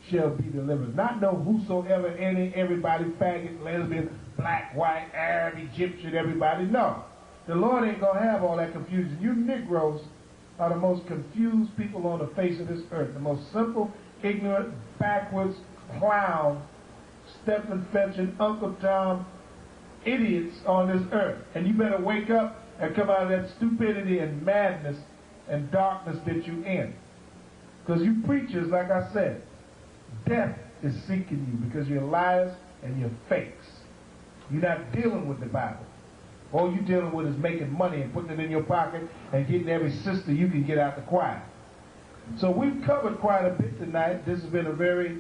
shall be delivered. Not no whosoever, any, everybody, faggot, lesbian, black, white, Arab, Egyptian, everybody. No. The Lord ain't going to have all that confusion. You Negroes are the most confused people on the face of this earth. The most simple, ignorant, backwards, clown, Stephen Fetching, Uncle Tom, idiots on this earth. And you better wake up and come out of that stupidity and madness and darkness that you in. Because you preachers, like I said, death is seeking you because you're liars and you're fakes. You're not dealing with the Bible. All you're dealing with is making money and putting it in your pocket and getting every sister you can get out the choir. So we've covered quite a bit tonight. This has been a very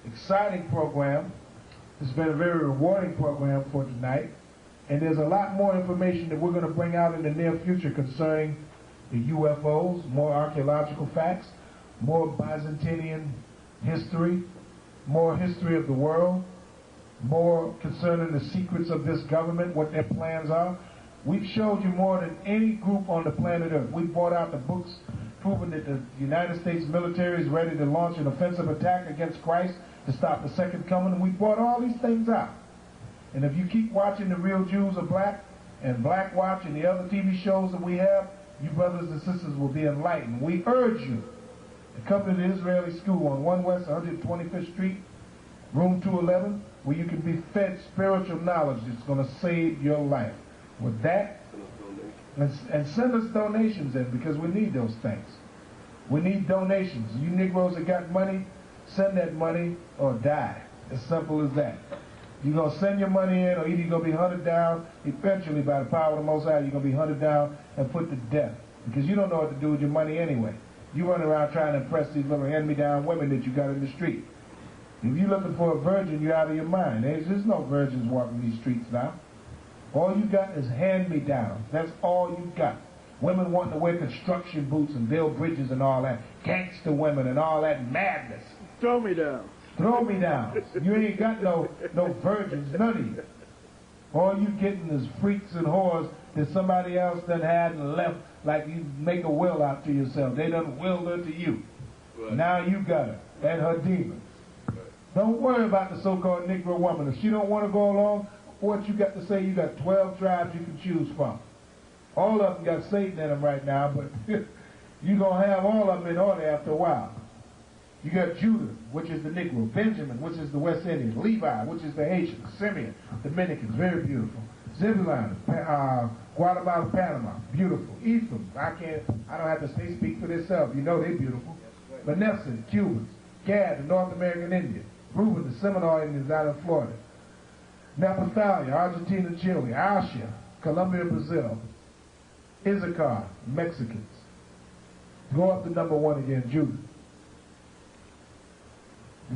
exciting program. It's been a very rewarding program for tonight. And there's a lot more information that we're going to bring out in the near future concerning the UFOs, more archaeological facts, more Byzantine history, more history of the world, more concerning the secrets of this government, what their plans are. We've showed you more than any group on the planet Earth. We've brought out the books proving that the United States military is ready to launch an offensive attack against Christ to stop the second coming. We brought all these things out. And if you keep watching The Real Jews Are Black and Black Watch and the other TV shows that we have, you brothers and sisters will be enlightened. We urge you to come to the Israeli School on 1 West 125th Street, room 211, where you can be fed spiritual knowledge that's going to save your life. With that, and send us donations in, because we need those things. We need donations. You Negroes that got money, send that money or die. As simple as that. You're going to send your money in, or either you're going to be hunted down. Eventually, by the power of the Most High, you're going to be hunted down and put to death. Because you don't know what to do with your money anyway. You run around trying to impress these little hand-me-down women that you got in the street. If you're looking for a virgin, you're out of your mind. There's no virgins walking these streets now. All you got is hand-me-downs. That's all you got. Women wanting to wear construction boots and build bridges and all that. Gangster women and all that madness. Throw me down. Throw me down. You ain't got no virgins, none of you. All you getting is freaks and whores that somebody else done had and left, like you make a will out to yourself. They done willed her to you. Right. Now you got her and her demons. Right. Don't worry about the so-called Negro woman. If she don't want to go along, what you got to say? You got 12 tribes you can choose from. All of them got Satan in them right now, but you're going to have all of them in order after a while. You got Judah, which is the Negro, Benjamin, which is the West Indian, Levi, which is the Haitian, Simeon, Dominicans, very beautiful. Zebulon, Guatemala, Panama, beautiful. Ephraim, I don't have to say, speak for themselves. You know they're beautiful. Manasseh, Cubans. Gad, the North American Indian. Reuben, the Seminole Indians out of Florida. Naphtali, Argentina, Chile. Ahrayah, Colombia, Brazil. Issachar, Mexicans. Go up to number 1 again, Judah.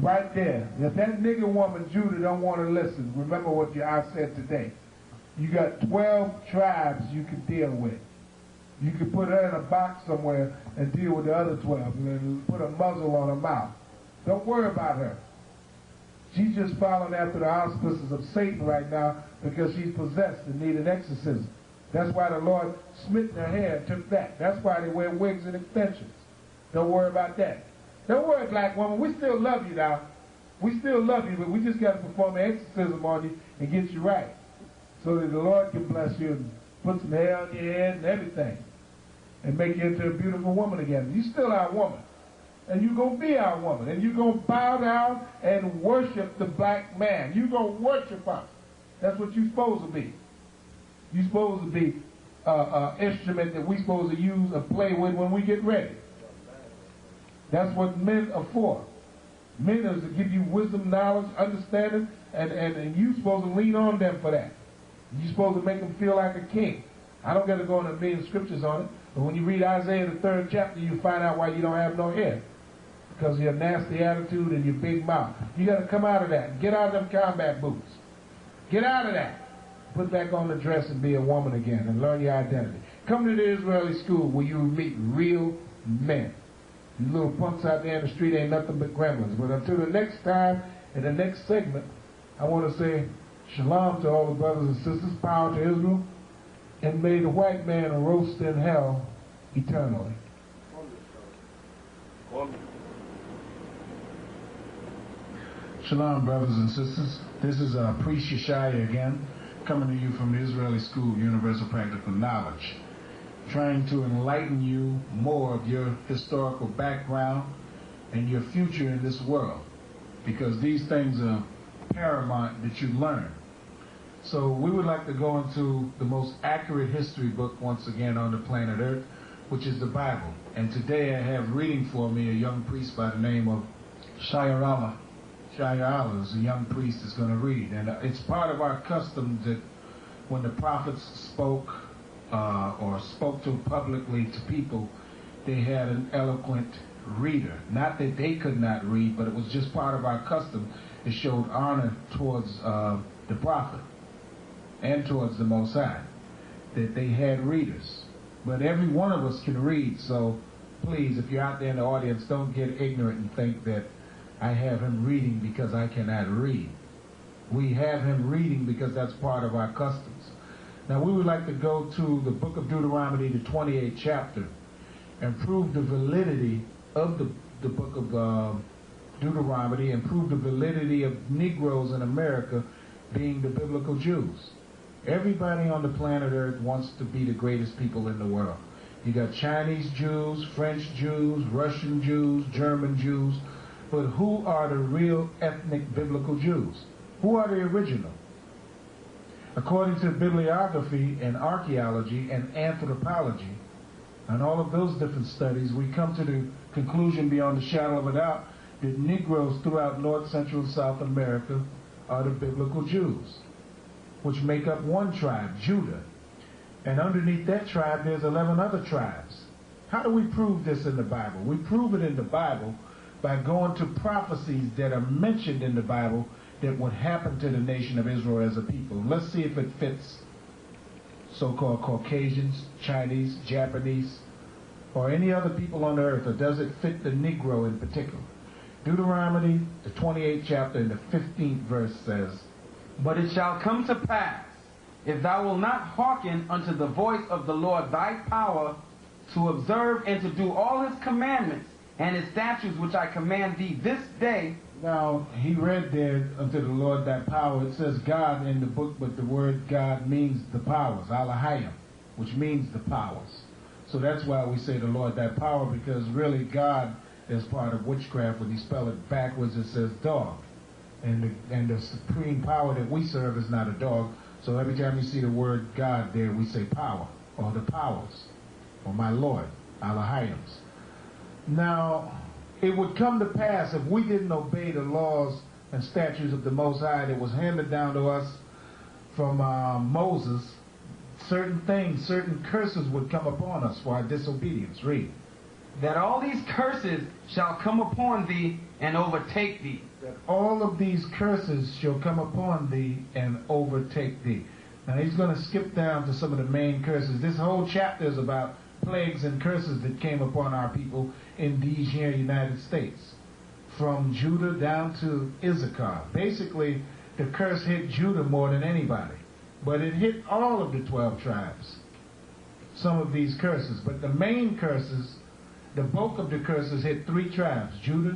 Right there. If that nigger woman, Judah, don't want to listen, remember what I said today. You got 12 tribes you can deal with. You can put her in a box somewhere and deal with the other 12 and then put a muzzle on her mouth. Don't worry about her. She's just following after the auspices of Satan right now because she's possessed and need an exorcism. That's why the Lord smitten her hair and took that. That's why they wear wigs and extensions. Don't worry about that. Don't worry, black woman. We still love you now. We still love you, but we just got to perform an exorcism on you and get you right so that the Lord can bless you and put some hair on your head and everything and make you into a beautiful woman again. You still our woman. And you're going to be our woman. And you're going to bow down and worship the black man. You're going to worship us. That's what you're supposed to be. You're supposed to be an instrument that we're supposed to use and play with when we get ready. That's what men are for. Men is to give you wisdom, knowledge, understanding, and you're supposed to lean on them for that. You're supposed to make them feel like a king. I don't got to go into a million scriptures on it, but when you read Isaiah, the 3rd chapter, you find out why you don't have no hair. Because of your nasty attitude and your big mouth. You got to come out of that. Get out of them combat boots. Get out of that. Put back on the dress and be a woman again and learn your identity. Come to the Israeli school where you will meet real men. You little punks out there in the street ain't nothing but gremlins. But until the next time, in the next segment, I want to say shalom to all the brothers and sisters, power to Israel, and may the white man roast in hell eternally. Shalom, brothers and sisters. This is Priest Yashiyah again, coming to you from the Israeli School, Universal Practical Knowledge, trying to enlighten you more of your historical background and your future in this world, because these things are paramount that you learn. So we would like to go into the most accurate history book once again on the planet Earth, which is the Bible. And today I have reading for me a young priest by the name of Ahrayah. Ahrayah is a young priest that's going to read. And it's part of our custom that when the prophets spoke or spoke to publicly to people, they had an eloquent reader. Not that they could not read, but it was just part of our custom. It showed honor towards the prophet and towards the Most High, that they had readers. But every one of us can read, so please, if you're out there in the audience, don't get ignorant and think that I have him reading because I cannot read. We have him reading because that's part of our customs. Now we would like to go to the book of Deuteronomy, the 28th chapter, and prove the validity of the book of Deuteronomy, and prove the validity of Negroes in America being the biblical Jews. Everybody on the planet Earth wants to be the greatest people in the world. You got Chinese Jews, French Jews, Russian Jews, German Jews, but who are the real ethnic biblical Jews? Who are the original? According to bibliography and archaeology and anthropology, and all of those different studies, we come to the conclusion beyond a shadow of a doubt that Negroes throughout North, Central, and South America are the biblical Jews, which make up one tribe, Judah. And underneath that tribe, there's 11 other tribes. How do we prove this in the Bible? We prove it in the Bible by going to prophecies that are mentioned in the Bible that would happen to the nation of Israel as a people. Let's see if it fits so-called Caucasians, Chinese, Japanese, or any other people on the earth, or does it fit the Negro in particular? Deuteronomy, the 28th chapter, and the 15th verse says, "But it shall come to pass, if thou wilt not hearken unto the voice of the Lord thy power, to observe and to do all his commandments and his statutes which I command thee this day." Now, he read there, unto the Lord thy power. It says God in the book, but the word God means the powers, Ahrayah, which means the powers. So that's why we say the Lord thy power, because really God is part of witchcraft. When you spell it backwards, it says dog. And the supreme power that we serve is not a dog. So every time you see the word God there, we say power, or the powers, or my Lord, Ahrayahs. Now, it would come to pass if we didn't obey the laws and statutes of the Most High that was handed down to us from Moses, certain things, certain curses would come upon us for our disobedience. Read. "That all these curses shall come upon thee and overtake thee." That all of these curses shall come upon thee and overtake thee. Now he's going to skip down to some of the main curses. This whole chapter is about plagues and curses that came upon our people in these here United States, from Judah down to Issachar. Basically, the curse hit Judah more than anybody, but it hit all of the 12 tribes, some of these curses. But the main curses, the bulk of the curses hit 3 tribes, Judah,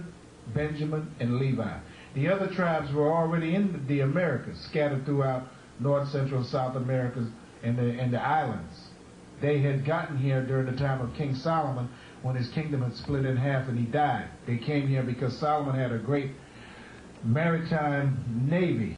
Benjamin, and Levi. The other tribes were already in the Americas, scattered throughout North, Central, South America, and the islands. They had gotten here during the time of King Solomon, when his kingdom had split in half and he died. They came here because Solomon had a great maritime navy.